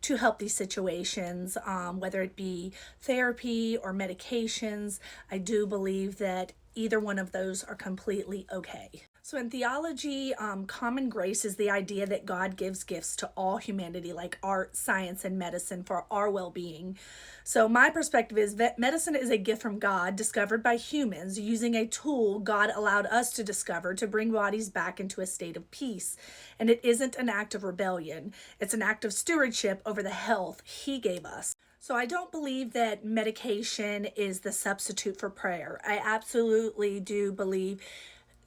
to help these situations, whether it be therapy or medications. I do believe that either one of those are completely okay. So, in theology, common grace is the idea that God gives gifts to all humanity, like art, science, and medicine, for our well being. So, my perspective is that medicine is a gift from God discovered by humans using a tool God allowed us to discover to bring bodies back into a state of peace. And it isn't an act of rebellion, it's an act of stewardship over the health He gave us. So I don't believe that medication is the substitute for prayer. I absolutely do believe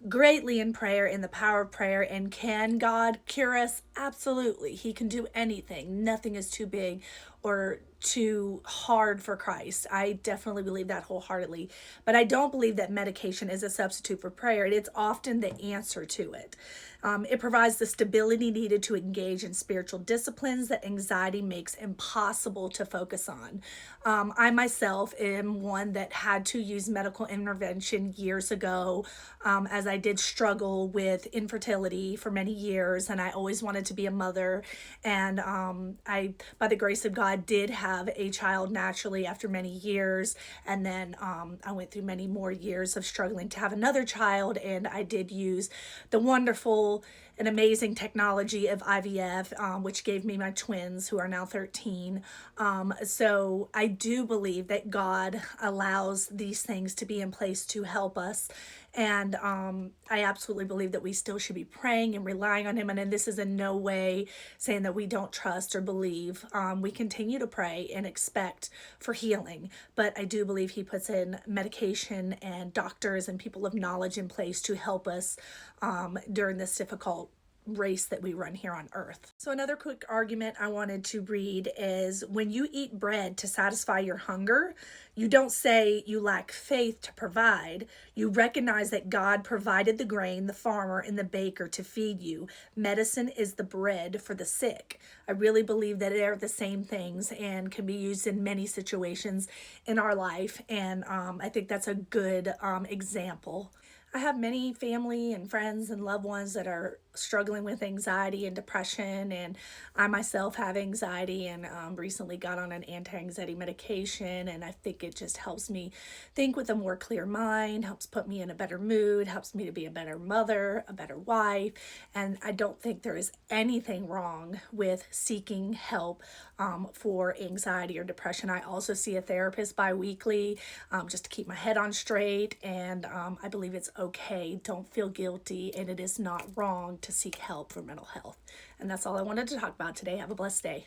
greatly in prayer, in the power of prayer. And can God cure us? Absolutely. He can do anything. Nothing is too big or too hard for Christ. I definitely believe that wholeheartedly. But I don't believe that medication is a substitute for prayer. It's often the answer to it. It provides the stability needed to engage in spiritual disciplines that anxiety makes impossible to focus on. I myself am one that had to use medical intervention years ago, as I did struggle with infertility for many years, and I always wanted to be a mother. And I, by the grace of God, did have a child naturally after many years. And then I went through many more years of struggling to have another child, and I did use the wonderful and amazing technology of IVF, which gave me my twins who are now 13. So I do believe that God allows these things to be in place to help us. And I absolutely believe that we still should be praying and relying on Him. And this is in no way saying that we don't trust or believe. We continue to pray and expect for healing. But I do believe He puts in medication and doctors and people of knowledge in place to help us during this difficult race that we run here on earth. So another quick argument I wanted to read is, when you eat bread to satisfy your hunger, you don't say you lack faith to provide. You recognize that God provided the grain, the farmer, and the baker to feed you. Medicine is the bread for the sick. I really believe that they're the same things and can be used in many situations in our life. And I think that's a good example. I have many family and friends and loved ones that are struggling with anxiety and depression, and I myself have anxiety and recently got on an anti-anxiety medication, and I think it just helps me think with a more clear mind, helps put me in a better mood, helps me to be a better mother, a better wife. And I don't think there is anything wrong with seeking help for anxiety or depression. I also see a therapist bi-weekly, just to keep my head on straight, and I believe it's okay. Don't feel guilty, and it is not wrong to seek help for mental health. And that's all I wanted to talk about today. Have a blessed day.